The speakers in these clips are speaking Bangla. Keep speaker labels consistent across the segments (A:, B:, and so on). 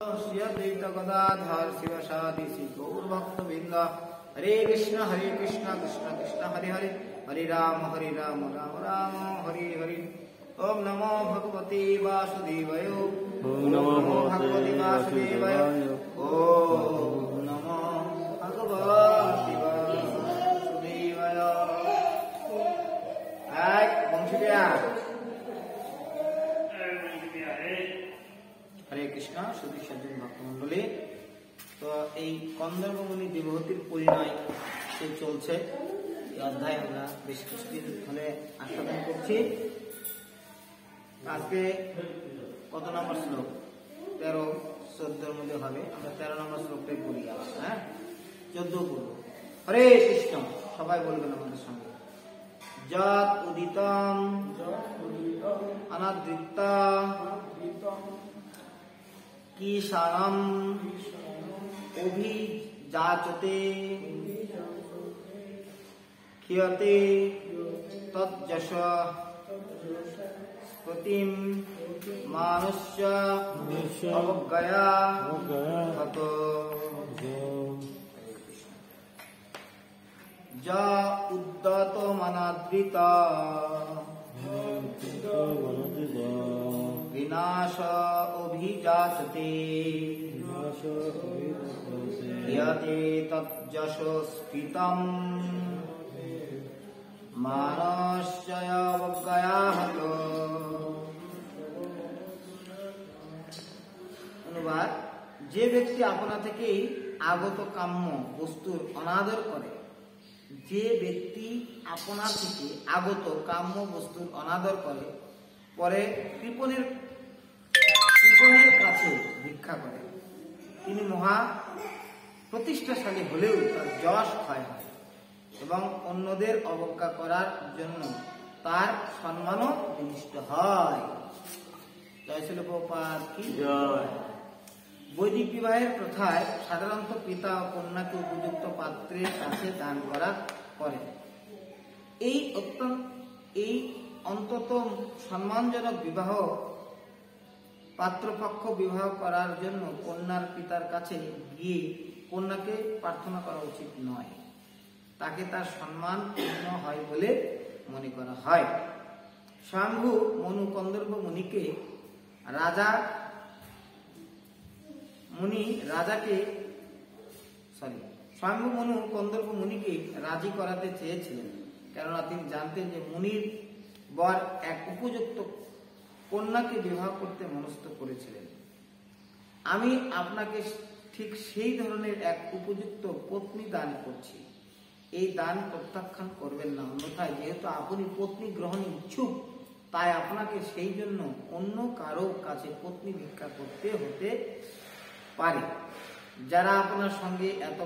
A: श्री अद्वैत गदाधर शिवसादि श्री गौर भक्तवृंद। हरे कृष्ण कृष्ण कृष्ण हरे हरे, हरे राम राम राम हरे हरे। ओम नमो भगवते वासुदेवाय, ओम नमो भगवते वासुदेवाय, ओम नमो भगवते वासुदेवाय। वंशीया हरे कृष्ण सुधी सज्जन भक्तमंडলী। तो এই কন্দর্পমণি দেবহূতির পরিণয় সে চলছে, এই অধ্যায় আমরা বেশ কিছুদিন ধরে আস্বাদন করছি। আজকে কত নম্বর শ্লোক? 13-14 মধ্যে হবে। আমরা 13 নম্বর শ্লোকটাই পড়ি। হ্যাঁ, 14 পড়ব। হরে কৃষ্ণ, সবাই বলবেন আমাদের সঙ্গে। যৎ উদিতম অনাদৃতা কিশানম অভিযাচতে ক্ষিয়তে তজ্জশ স্ফুতিম মানস্য অবজ্ঞয়া হত। যা উদ্যত মনাদৃতা বিনাশ অভিযাচতে ক্ষিয়তে তজ্জশ স্ফীতম মানস্য অবজ্ঞয়া হত। অনুবাদ: যে ব্যক্তি আপনা থেকেই আগত কাম্য বস্তুর অনাদর করে, যে ব্যক্তি আপনা থেকে আগত কাম্য বস্তুর অনাদর করে, পরে কৃপণের কাছে ভিক্ষা করে, তিনি মহা প্রতিষ্ঠাশালী হলেও তার যশ ক্ষয় হয় এবং অন্যদের অবজ্ঞা করার জন্য তার সম্মানও বিনষ্ট হয়। জয় শ্রীল প্রভুপাদ কি জয়। বৈদিক বিবাহের প্রথায় সাধারণত পিতা ও কন্যাকে উপযুক্ত পাত্রের কাছে দান করা করে। এই অন্তত সম্মানজনক বিবাহ পাত্রপক্ষ বিবাহ করার জন্য কন্যার পিতার কাছে গিয়ে কন্যাকে প্রার্থনা করা উচিত নয়। তাকে তার সম্মান পূর্ণ হয় বলে মনে করা হয়। স্বয়ম্ভু মনু কন্দর্প মুনিকে স্বয়ম্ভু মনু কন্দর্প মুনিকে রাজি করাতে চেয়েছিলেন, কেননা তিনি জানতেন যে মুনির বর এক উপযুক্ত কন্যাকে বিবাহ করতে মনস্থ করেছিলেন। আমি আপনাকে ঠিক সেই ধরনের এক উপযুক্ত পত্নী দান করছি, এই দান প্রত্যাখ্যান করবেন না, অন্যথায় যেহেতু আপনি পত্নী গ্রহণে ইচ্ছুক, তাই আপনাকে সেই জন্য অন্য কারো কাছে পত্নী ভিক্ষা করতে হতে পারে। যারা আপনার সঙ্গে এত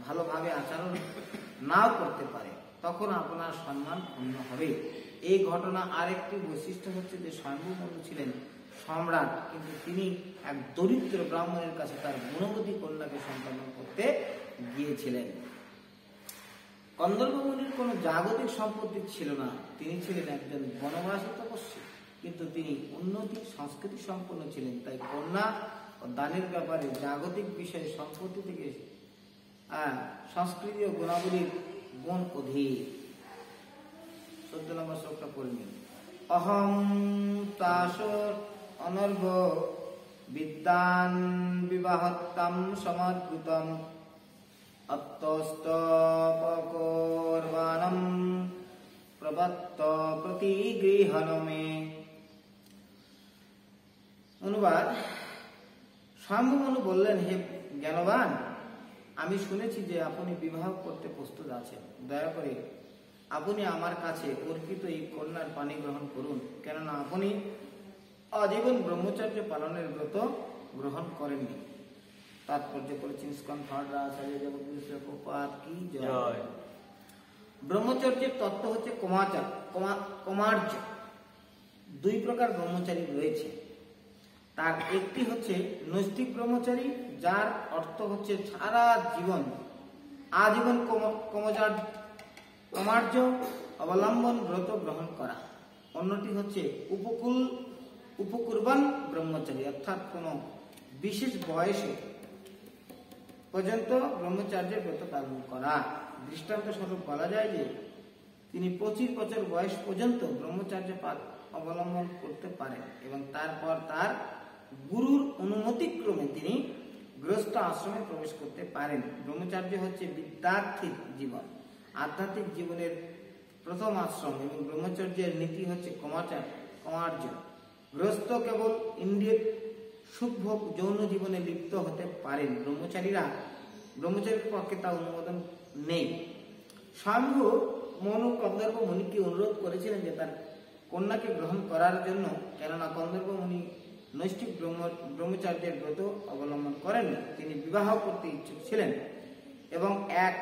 A: ভালোভাবে আচরণ নাও করতে পারে, তখন আপনার সম্মান ক্ষুণ্ণ হবে। এই ঘটনা আরেকটি বৈশিষ্ট্য হচ্ছে যে স্বয়ম্ভু মনু ছিলেন সম্রাট, কিন্তু তিনি এক দরিদ্র ব্রাহ্মণের কাছে তার গুণবতী কন্যাকে সম্পাদন করতে গিয়েছিলেন। কন্দর্প মুনির কোনো জাগতিক সম্পত্তি ছিল না, তিনি ছিলেন একজন বনবাসী তপস্বী, কিন্তু তিনি উন্নতি সংস্কৃতি সম্পন্ন ছিলেন। তাই কন্যা ও দানের ব্যাপারে জাগতিক বিষয়ে সম্পত্তি থেকে সংস্কৃতি ও গুণাবলীর গুণ অধিক। 14 নম্বর শ্লোকটা পড়ে নিন। অহং তাসর অনর্ভ বিদ্যান বিবাহত্তম সমর্পিতম অত্যস্তপকর্বাণম প্রবত্ত প্রতিগৃহণমে। অনুবাদ: স্বয়ম্ভু মনু বললেন, হে জ্ঞানবান, আমি শুনেছি যে আপনি বিবাহ করতে প্রস্তুত আছেন। দয়া করে আপনি আমার কাছে অর্পিত এই কন্যার পানি গ্রহণ করুন, কেননা আপনি আজীবন ব্রহ্মচর্য পালনের ব্রত গ্রহণ করেননি। তাৎপর্য করেছেন স্কন্ধ আচার্য জগদীশ প্রভুপাদ কি জয়। ব্রহ্মচর্যের তত্ত্ব হচ্ছে কমার্য। 2 প্রকার ব্রহ্মচারী রয়েছে। তার একটি হচ্ছে নৈষ্ঠিক ব্রহ্মচারী, যার অর্থ হচ্ছে সারা জীবন আজীবন কমার্য অবলম্বন ব্রত গ্রহণ করা। অন্যটি হচ্ছে উপকুরবান ব্রহ্মচারী, অর্থাৎ কোনো বিশেষ বয়সে পর্যন্ত ব্রহ্মচার্যের ব্রত পালন করা। দৃষ্টান্ত স্বরূপ বলা যায় যে তিনি 25 বছর বয়স পর্যন্ত ব্রহ্মচার্য অবলম্বন করতে পারেন এবং তারপর তার গুরুর অনুমতিক্রমে তিনি গৃহস্থ আশ্রমে প্রবেশ করতে পারেন। ব্রহ্মচার্য হচ্ছে বিদ্যার্থীর জীবন, আধ্যাত্মিক জীবনের প্রথম আশ্রম এবং ব্রহ্মচর্যের নীতি হচ্ছে কমার্য। গৃহস্থ কেবল ইন্দ্রিয়ের সুখভোগ যৌন জীবনে লিপ্ত হতে পারেন, ব্রহ্মচারীর পক্ষে তা অনুমোদন নেই। স্বয়ম্ভু মনু কন্দর্প মুনিকে অনুরোধ করেছিলেন যে তার কন্যাকে গ্রহণ করার জন্য, কেননা কন্দর্প মুনি নৈষ্ঠিক ব্রহ্মচার্যের ব্রত অবলম্বন করেন। তিনি বিবাহ করতে ইচ্ছুক ছিলেন এবং এক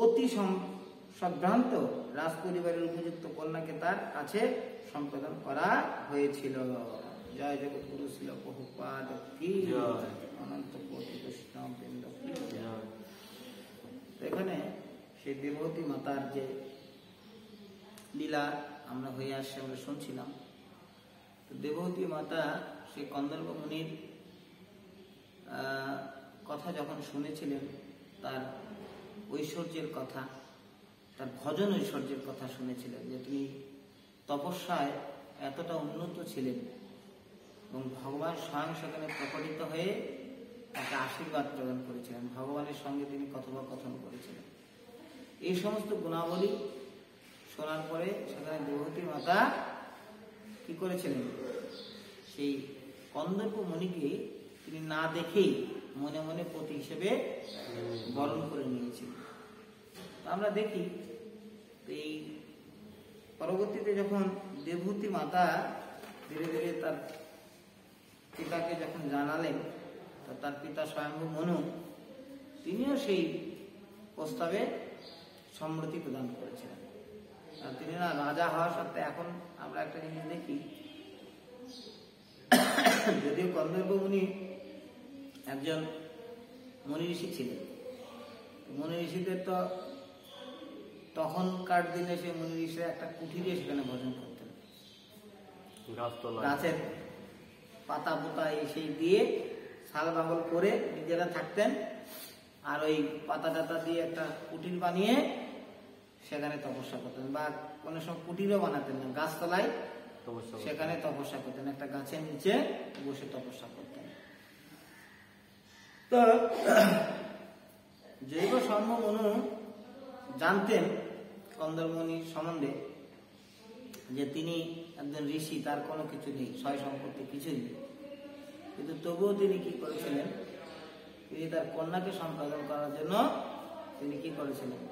A: অতি সম্ভ্রান্ত রাজপরিবারের উপযুক্ত কন্যাকে তার কাছে সম্পাদন করা হয়েছিল। জয় জগৎগুরু শিল প্রভুপাদ কি জয়, অনন্ত কোটি বৈষ্ণব বৃন্দ কি জয়। এখানে সেই দেবতী মাতার যে লীলা আমরা হয়ে আসছে, আমরা শুনছিলাম। তো দেবতী মাতা সেই কন্দর্প মুনির কথা যখন শুনেছিলেন, তার ঐশ্বর্যের কথা, তার ভজন ঐশ্বর্যের কথা শুনেছিলেন, যে তিনি তপস্যায় এতটা উন্নত ছিলেন এবং ভগবান স্বয়ং সেখানে প্রকটিত হয়ে তাকে আশীর্বাদ প্রদান করেছিলেন, ভগবানের সঙ্গে তিনি কথোপকথন করেছিলেন। এই সমস্ত গুণাবলী শোনার পরে সেখানে দেবতী মাতা কি করেছিলেন, সেই কন্দর্প মুনিকে তিনি না দেখেই মনে মনে পতি হিসেবে বরণ করে নিয়েছিলেন। আমরা দেখি এই পরবর্তীতে যখন দেবহূতি মাতা ধীরে ধীরে তার পিতাকে যখন জানালেন, তো তার পিতা স্বয়ম্ভু মনু তিনিও সেই প্রস্তাবে সম্মতি প্রদান করেছিলেন। আর তিনি না রাজা হওয়া সত্ত্বে, এখন আমরা একটা জিনিস দেখি, যদিও কন্দর্প মুনি একজন মুনি ঋষি ছিলেন, মুনি ঋষিদের তো তখনকার দিনে সেই মুনি ঋষিরা একটা কুঠিরে সেখানে ভজন করতেন, গাছের পাতা পোতা সেই দিয়ে শাল বাগল করে নিজেরা থাকতেন, আর ওই পাতা টাতা দিয়ে একটা কুটির বানিয়ে সেখানে তপস্যা করতেন, বা কোনো সময় কুটিরও বানাতেন না, গাছতলায় সেখানে তপস্যা করতেন, একটা গাছের নিচে বসে তপস্যা করতেন। তো জৈব শর্ম মনু জানতেন কন্দর্প মুনির সম্বন্ধে যে তিনি একজন ঋষি, তার কোনো কিছু নেই, সয় সম্পত্তি কিছুই নেই, কিন্তু তবুও তিনি কি করেছিলেন, তিনি তার কন্যাকে সম্পাদন করার জন্য তিনি কি করেছিলেন,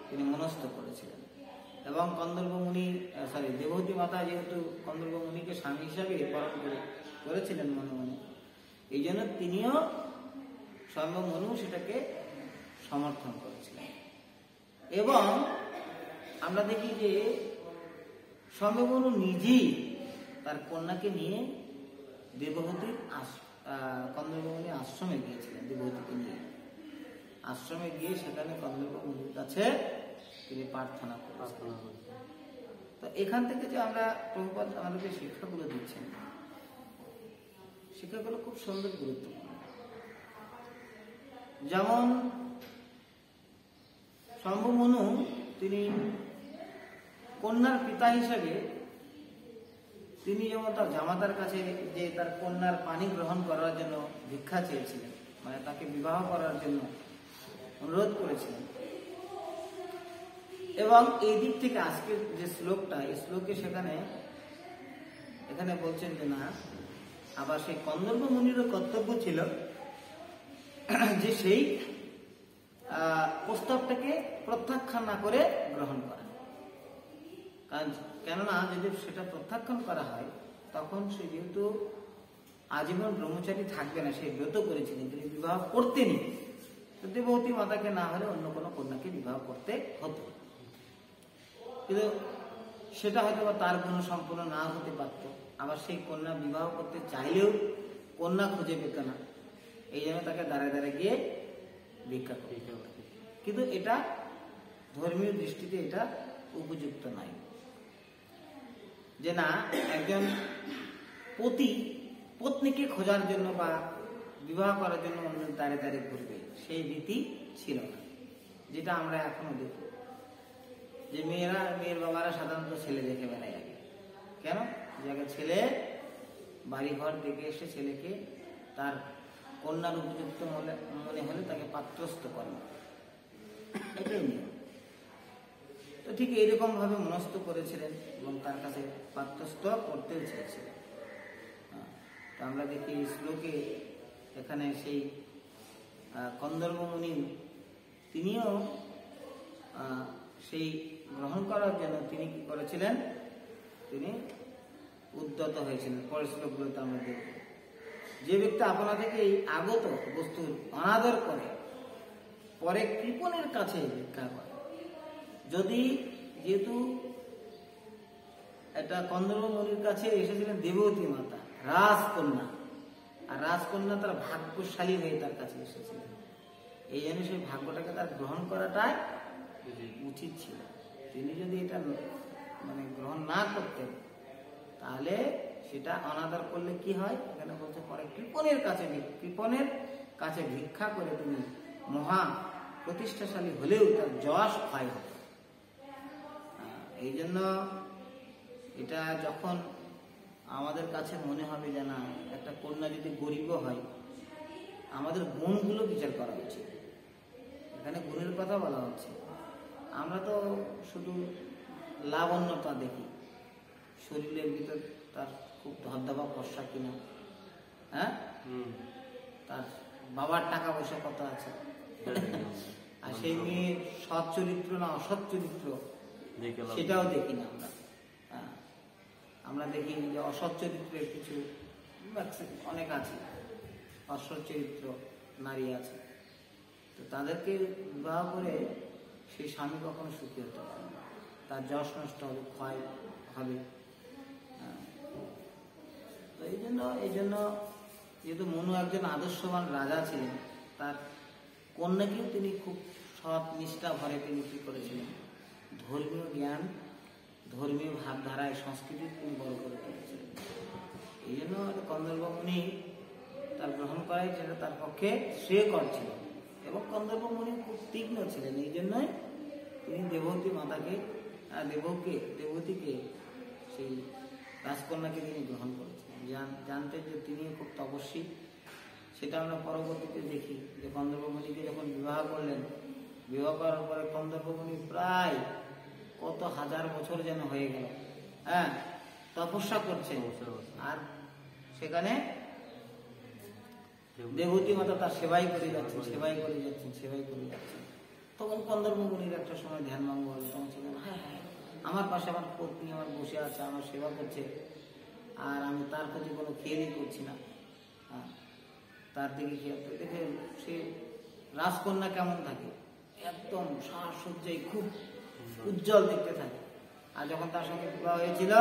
A: তিনি মনস্থ করেছিলেন। এবং কন্দর্প মুনি দেবহূতি মাতা যেহেতু কন্দর্প মুনিকে স্বামী হিসাবে পালন করেছিলেন মনে মনে, এই জন্য তিনিও স্বয়ম্ভু মনু সেটাকে সমর্থন করেছিলেন। এবং আমরা দেখি যে স্বয়ম্ভু মনু নিজেই তার কন্যাকে নিয়ে দেবহূতির কন্দর্প মুনির আশ্রমে গিয়েছিলেন। দেবহূতিকে নিয়ে আশ্রমে গিয়ে সেখানে কন্দর্প মুনির কাছে তিনি প্রার্থনা করেছিলেন। তো এখান থেকে যে আমরা প্রভুপাদ আমাদেরকে শিক্ষাগুলো দিচ্ছেন, শিক্ষাগুলো খুব সুন্দর, গুরুত্বপূর্ণ। যেমন স্বয়ম্ভু মনু তিনি কন্যার পিতা হিসাবে তিনি যেমন তার জামাতার কাছে যে তার কন্যার পানি গ্রহণ করার জন্য ভিক্ষা চেয়েছিলেন, মানে তাকে বিবাহ করার জন্য অনুরোধ করেছিলেন। এবং এই দিক থেকে আজকের যে শ্লোকটা, এই শ্লোকে এখানে বলছেন যে না, আবার সেই কন্দর্প মুনিরও কর্তব্য ছিল যে সেই প্রস্তাবটাকে প্রত্যাখ্যান না করে গ্রহণ করা। কেননা যদি সেটা প্রত্যাখ্যান করা হয়, তখন সে যেহেতু আজীবন ব্রহ্মচারী থাকবে না, সে ব্রত করেছিলেন, তিনি বিবাহ করতেনি, দেবহূতি মাতাকে না হলে অন্য কোনো কন্যাকে বিবাহ করতে হতো। কিন্তু সেটা হয়তো তার কোনো সম্পূর্ণ না হতে পারত। আবার সেই কন্যা বিবাহ করতে চাইলেও কন্যা খুঁজে পেত না, এই জন্য তাকে দাঁড়ায় দাঁড়ায় গিয়ে ভিক্ষা করতে হতো। কিন্তু এটা ধর্মীয় দৃষ্টিতে এটা উপযুক্ত নয়, যে না, একজন পত্নীকে খোঁজার জন্য বা বিবাহ করার জন্য অন্যের দ্বারে দ্বারে ঘুরবে, সেই রীতি ছিল না, যেটা আমরা এখনো দেখি। যে মেয়ের বাবারা সাধারণত ছেলে দেখে বেড়ায় আগে। কেন? যে আগে ছেলে বাড়িঘর দেখে এসে ছেলেকে তার কন্যার উপযুক্ত মনে হলে তাকে পাত্রস্থ করে, এটাই নিয়ম। তো ঠিক এইরকম ভাবে মনস্থ করেছিলেন এবং তার কাছে পাত্রস্থ করতেও চেয়েছিলেন। তো আমরা দেখি শ্লোকে এখানে সেই কন্দর্প মুনি তিনিও সেই গ্রহণ করার জন্য তিনি কি করেছিলেন, তিনি উদ্যত হয়েছিলেন। পরের শ্লোকগুলোতে আমরা দেখব, যে ব্যক্তি আপনা থেকেই আগত বস্তুর অনাদর করে পরে কৃপণের কাছে ভিক্ষা করে। যদি যেহেতু এটা কন্দর্প মুনির কাছে এসেছিলেন দেবতী মাতা, রাজকন্যা, আর রাজকন্যা তার ভাগ্যশালী হয়ে তার কাছে এসেছিলেন, এই জন্য সেই ভাগ্যটাকে তার গ্রহণ করাটাই উচিত ছিল। তিনি যদি এটা মানে গ্রহণ না করতেন তাহলে সেটা অনাদর করলে কি হয়, এখানে বলছে পরে কৃপণের কাছে ভিক্ষা করে তিনি মহা প্রতিষ্ঠাশালী হলেও তার যশ ক্ষয় হতো। এই জন্য এটা যখন আমাদের কাছে মনে হবে যে না, একটা কন্যা যদি গরিব হয়, আমাদের গুণগুলো বিচার করা উচিত। এখানে গুণের কথা বলা হচ্ছে। আমরা তো শুধু লাবণ্যতা দেখি, শরীরের ভিতর তার খুব ধবধবা ফর্সা কিনা, হ্যাঁ, তার বাবার টাকা পয়সা কত আছে, আর সেই মেয়ের সৎ চরিত্র না অসৎ চরিত্র সেটাও দেখি না আমরা। আমরা দেখি যে অসৎ চরিত্রের কিছু অনেক আছে, অসৎ চরিত্র নারী আছে, তো তাদেরকে বিবাহ করে সেই স্বামী কখনো সুখী হতে পারে না, তার যশ নষ্ট হবে, ক্ষয় হবে। তো এই জন্য যেহেতু মনু একজন আদর্শবান রাজা ছিলেন, তার কন্যাকেও তিনি খুব সৎ নিষ্ঠা ভরে তিনি কি করেছিলেন, ধর্মীয় জ্ঞান, ধর্মীয় ভাবধারায় সংস্কৃতি তিনি বড় করে তুলেছিলেন। এই জন্য কন্দর্প মুনি তার গ্রহণ করাই যেটা তার পক্ষে শ্রেয়কর ছিল। এবং কন্দর্প মুনি খুব তীক্ষ্ণ ছিলেন, এই জন্যই তিনি দেবতীকে সেই রাজকন্যাকে তিনি গ্রহণ করেছিলেন। জানতেন যে তিনি খুব তপস্বী। সেটা আমরা পরবর্তীতে দেখি যে কন্দর্প মুনিকে যখন বিবাহ করলেন, বিবাহ করার পরে কন্দর্প মুনি প্রায় কত হাজার বছর যেন হয়ে গেল, হ্যাঁ, তপস্যা করছেন। আর সেখানে দেবতী মাতা তার সেবাই করে যাচ্ছেন। তখন কন্দর্প মুনির একটা সময় ধ্যান ভঙ্গ হল। তখন ছিলেন, হ্যাঁ, আমার পাশে আমার পত্নী আমার বসে আছে, আমার সেবা করছে, আর আমি তার প্রতি কোনো খেয়ালই করছি না। তার দিকে দেখে সে রাজকন্যা কেমন থাকে, একদম সাজসজ্জায় খুব উজ্জ্বল দেখতে থাকে। আর যখন তার সঙ্গে বিবাহ হয়েছিল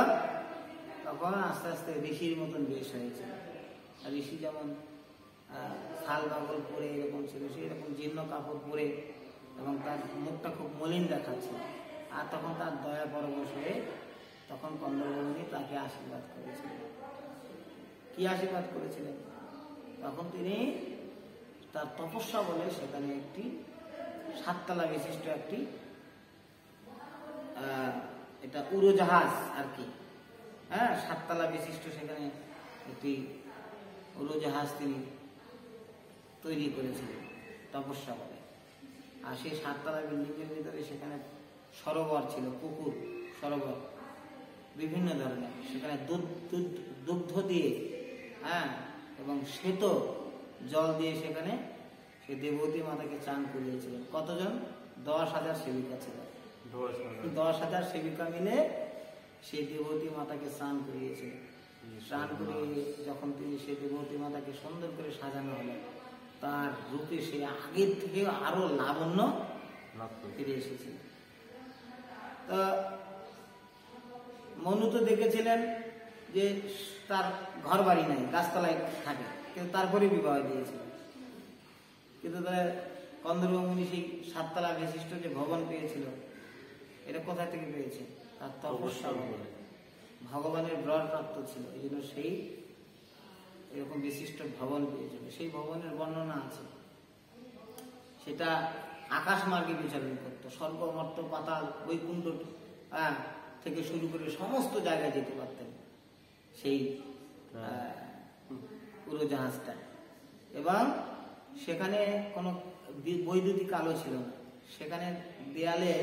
A: তখন আস্তে আস্তে ঋষির মতন বেশ হয়েছিল। আর ঋষি যেমন শাল কাপড় পরে এরকম ছিল, সে এরকম জীর্ণ কাপড় পরে, এবং তার মুখটা খুব মলিন দেখাচ্ছিল। আর তখন তার দয়া পরবশ হয়ে তখন কন্দর্প মুনি তাকে আশীর্বাদ করেছিলেন। কি আশীর্বাদ করেছিলেন? তখন তিনি তার তপস্যা বলে সেখানে একটি 7 তলা বিশিষ্ট একটি এটা উড়োজাহাজ আর কি, হ্যাঁ, 7 তলা বিশিষ্ট সেখানে একটি উড়োজাহাজ তিনি তৈরি করেছিলেন তপস্যা বলে। আর সেই 7 তলা বিল্ডিং এর ভিতরে সেখানে সরোবর ছিল, পুকুর সরোবর বিভিন্ন ধরনের, সেখানে দুগ্ধ দিয়ে, হ্যাঁ, এবং শ্বেত জল দিয়ে সেখানে সে দেবতী মাতাকে চান করিয়েছিলেন। কতজন? 10,000 সেবিকা ছিল। 10,000 সেবিকা মিলে সেই দেবতী মাতাকে স্নান করিয়েছিলেন। স্নান করিয়ে যখন তিনি সেই দেবতী মাতাকে সুন্দর করে সাজানো হলো, তার রূপে সে আগের থেকে আরো লাবণ্য ফিরে এসেছিল। তা মনু তো দেখেছিলেন যে তার ঘর বাড়ি নাই, গাছতলায় থাকে, কিন্তু তারপরে বিবাহ দিয়েছিলেন। কিন্তু কন্দর্প মুনি সেই 7 তলা বিশিষ্ট যে ভবন পেয়েছিল, এটা কোথা থেকে পেয়েছে? তার তপস্যা, ভগবানের বর প্রাপ্ত ছিল। এই জন্য সেই এরকম বিশিষ্ট ভবন পেয়েছিল। সেই ভবনের বর্ণনা আছে, সেটা আকাশ মার্গে বিচরণ করতো, স্বর্গ মর্ত পাতাল বৈকুণ্ঠ থেকে শুরু করে সমস্ত জায়গায় যেতে পারতেন সেই উড়োজাহাজটা। এবং সেখানে কোনো বৈদ্যুতিক আলো ছিল না, সেখানে দেয়ালে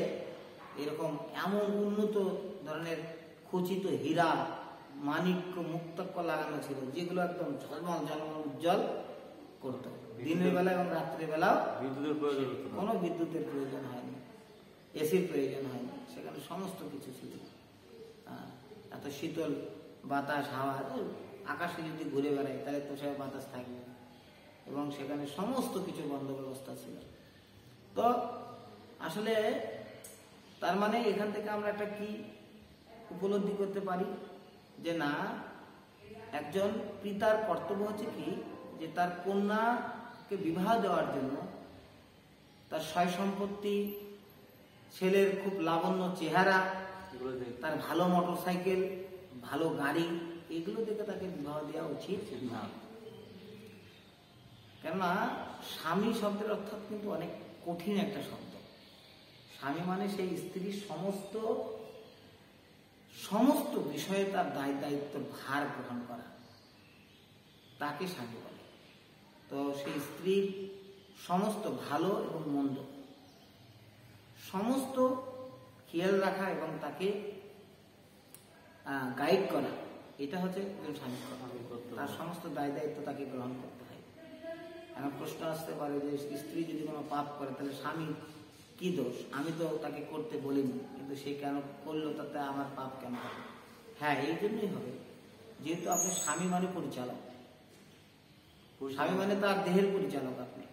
A: এরকম এমন উন্নত ধরনের খচিত হীরা মানিক্য মুক্তক্য লাগানো ছিল, যেগুলো একদম ঝলমল ঝলমল উজ্জ্বল করত। দিনের বেলা এবং রাত্রিবেলাও কোনো বিদ্যুতের প্রয়োজন হয়নি, এসির প্রয়োজন হয়নি, সেখানে সমস্ত কিছু ছিল। এত শীতল বাতাস হাওয়া, আকাশে যদি ঘুরে বেড়ায় তাহলে তো সে বাতাস থাকবে, এবং সেখানে সমস্ত কিছু বন্ধ ব্যবস্থা ছিল। তো আসলে তার মানে এখান থেকে আমরা একটা কি উপলব্ধি করতে পারি, যে না, একজন পিতার কর্তব্য হচ্ছে কি, যে তার কন্যাকে বিবাহ দেওয়ার জন্য তার সয় সম্পত্তি, ছেলের খুব লাবণ্য চেহারা, তার ভালো মোটরসাইকেল, ভালো গাড়ি, এগুলো দেখে তাকে বিবাহ দেওয়া উচিত না। কেননা স্বামী শব্দের অর্থাৎ কিন্তু অনেক কঠিন একটা শব্দ। স্বামী মানে সেই স্ত্রীর সমস্ত বিষয়ে তার দায়িত্ব ভার গ্রহণ করা, তাকে স্বামী বলে। তো সেই স্ত্রীর সমস্ত ভালো এবং মন্দ সমস্ত খেয়াল রাখা এবং তাকে গাইড করা, এটা হচ্ছে স্বামী। তার সমস্ত দায়িত্ব তাকে গ্রহণ করতে হয়। এখন প্রশ্ন আসতে পারে যে স্ত্রী যদি কোনো পাপ করে তাহলে স্বামী কি দোষ? আমি তো তাকে করতে বলিনি, কিন্তু সে কেন করলো, তাতে আমার পাপ কেন হবে? হ্যাঁ, এই জন্যই হবে, যেহেতু আপনি স্বামী মানে পরিচালক, স্বামী মানে তার দেহের পরিচালক। আপনি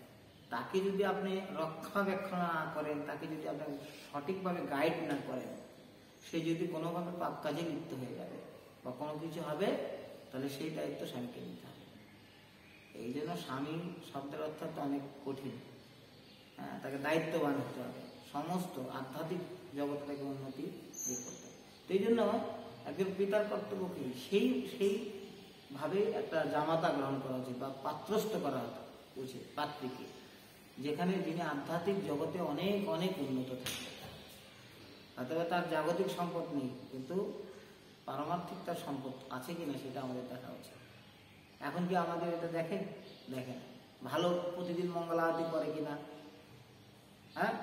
A: তাকে যদি আপনি রক্ষণাবেক্ষণ না করেন, তাকে যদি আপনি সঠিকভাবে গাইড না করেন, সে যদি কোনোভাবে পাপ কাজে লিপ্ত হয়ে যাবে বা কোনো কিছু হবে, তাহলে সেই দায়িত্ব স্বামীকে নিতে হবে। এই জন্য স্বামী শব্দের অর্থ অনেক কঠিন। তাকে দায়িত্ববান হতে হবে, সমস্ত আধ্যাত্মিক জগৎ থেকে উন্নতি করতে হবে। তো এই জন্য একজন পিতার কর্তব্য কি, সেইভাবে একটা জামাতা গ্রহণ করা উচিত বা পাত্রস্থ করা উচিত পাত্রীকে, যেখানে যিনি আধ্যাত্মিক জগতে অনেক অনেক উন্নত থাকবে। অথবা তার জাগতিক সম্পদ নেই, কিন্তু পারমার্থিক তার সম্পদ আছে কিনা সেটা আমাদের দেখা উচিত। এখন কি আমাদের এটা দেখেন? ভালো প্রতিদিন মঙ্গল আরতি করে কিনা,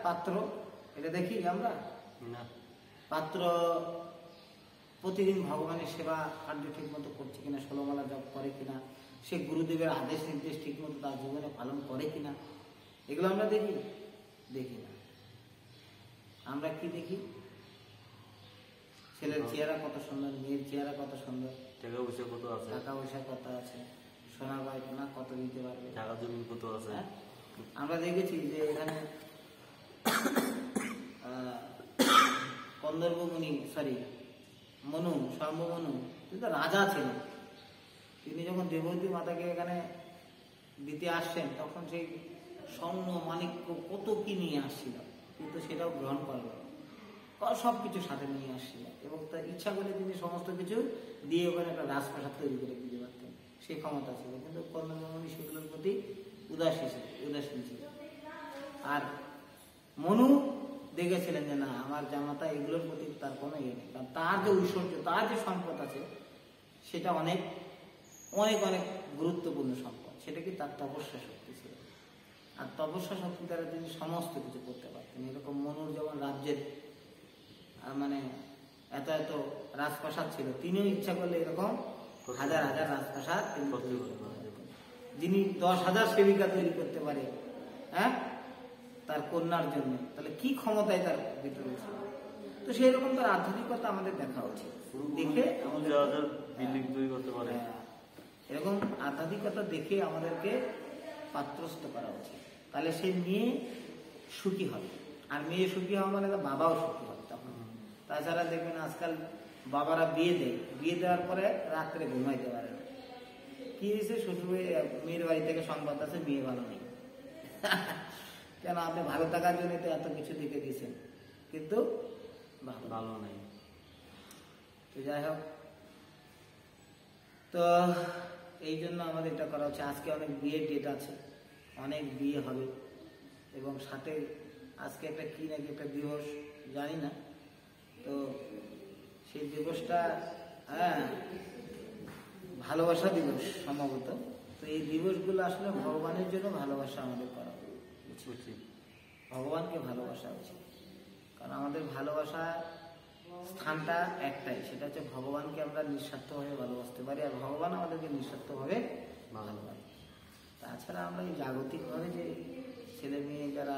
A: পাত্র, এটা দেখি আমরা না। পাত্র প্রতিদিন ভগবানের সেবা কার্য ঠিক মতো করছে কিনা, 16 মালা জপ করে কিনা, সে গুরুদেবের আদেশ নির্দেশ ঠিক মতো তার জীবনে পালন করে কিনা, এগুলো আমরা দেখি না। আমরা কি দেখি? ছেলের চেহারা কত সুন্দর, মেয়ের চেহারা কত সুন্দর, টাকা পয়সা কত আছে, সোনা গয়না কত দিতে পারবে, টাকা জমি কত আছে। আমরা দেখেছি যে এখানে কন্দর্প মুনি, মনু, স্বয়ম্ভু তিনি তো রাজা ছিলেন। তিনি যখন দেবতী মাতাকে এখানে দিতে আসছেন, তখন সেই স্বর্ণ মাণিক্য কত কি নিয়ে আসছিল, কিন্তু সেটাও গ্রহণ করল, সবকিছু সাথে নিয়ে আসছিল, এবং তার ইচ্ছা করে তিনি সমস্ত কিছু দিয়ে ওখানে একটা রাজপ্রাসাদ তৈরি করে দিতে পারতেন, সেই ক্ষমতা ছিল। কিন্তু কন্দর্প মুনি সেগুলোর প্রতি উদাসীন ছিল। আর মনু দেখেছিলেন যে না, আমার জামাতা এগুলোর প্রতি তার কোনো ইয়ে নেই, কারণ তার যে ঐশ্বর্য, তার যে সম্পদ আছে, সেটা অনেক অনেক অনেক গুরুত্বপূর্ণ সম্পদ। সেটা কি তার তপস্যা শক্তি ছিল, আর তপস্যা শক্তি দ্বারা তিনি সমস্ত কিছু করতে পারতেন। এরকম মনুর যেমন রাজ্যের মানে এত এত রাজপ্রাসাদ ছিল, তিনিও ইচ্ছা করলে এরকম হাজার হাজার রাজপ্রাসাদ তিনি তৈরি করতে পারতেন। যিনি 10,000 সেবিকা তৈরি করতে পারে তার কন্যার জন্য, তাহলে কি ক্ষমতায় তার ভিতরে ছিল। তো সেই রকম তার আধ্যাত্মিকতা আমাদের দেখা উচিত, দেখে এরকম আধ্যাত্মিকতা দেখে আমাদেরকে পাত্রস্থ করা উচিত। তাহলে সে মেয়ে সুখী হবে, আর মেয়ে সুখী হওয়া মানে বাবাও সুখী হবে তখন। তাছাড়া দেখবেন আজকাল বাবারা বিয়ে দেওয়ার পরে রাত্রে ঘুমাইতে পারে না। কি হয়েছে? শ্বশুর মেয়ের বাড়ি থেকে সংবাদ আছে বিয়ে ভালো নেই। কেন? আপনি ভালো থাকার জন্য তো এত কিছু দেখে দিয়েছেন, কিন্তু ভালো নাই। যাই হোক, তো এই জন্য আমাদের এটা করা হচ্ছে। আজকে অনেক বিয়ের ডেট আছে, অনেক বিয়ে হবে, এবং সাথে আজকে একটা কি নাকি একটা দিবস জানি না, তো সেই দিবসটা ভালোবাসা দিবস সম্ভবত। তো এই দিবসগুলো আসলে ভগবানের জন্য ভালোবাসা আমাদের করা উচিত, ভগবানকে ভালোবাসা উচিত। কারণ আমাদের ভালোবাসা স্থানটা একটাই, সেটা হচ্ছে ভগবানকে আমরা নিঃস্বার্থভাবে ভালোবাসতে পারি, আর ভগবান আমাদেরকে নিঃস্বার্থভাবে ভালোবাসে। তাছাড়া আমরা এই জাগতিকভাবে যে ছেলে মেয়ে যারা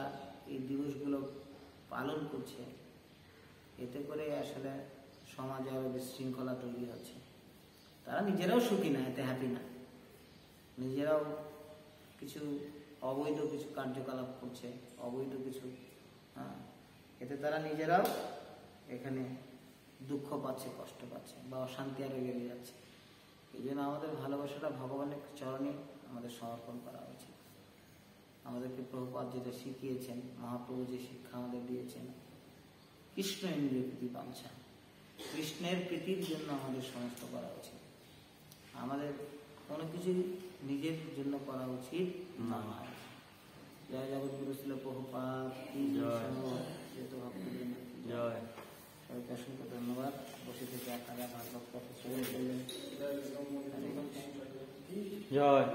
A: এই দিবসগুলো পালন করছে, এতে করে আসলে সমাজে আরো বিশৃঙ্খলা তৈরি হচ্ছে। তারা নিজেরাও সুখী না, এতে হ্যাপি না, নিজেরাও কিছু অবৈধ কিছু কার্যকলাপ করছে, অবৈধ কিছু, এতে তারা নিজেরাও এখানে দুঃখ পাচ্ছে, কষ্ট পাচ্ছে, বা অশান্তি আরো বেড়ে যাচ্ছে। এই জন্য আমাদের ভালোবাসাটা ভগবানের চরণে আমাদের সমর্পণ করা উচিত। আমাদেরকে প্রভুপাদ যেটা শিখিয়েছেন, মহাপ্রভু যে শিক্ষা আমাদের দিয়েছেন, কৃষ্ণ ইন্দ্রিয় প্রীতি বাঞ্ছা, কৃষ্ণের প্রীতির জন্য আমাদের সমস্ত করা উচিত। আমাদের কোনো কিছু নিজের জন্য করা উচিত না। জয় জগৎগুরু ছিল প্রভুপাদ কি জয়। সবাইকে অসংখ্য ধন্যবাদ। বসে থেকে আপনারা ভাগবত কথা শ্রবণ করলেন। জয়।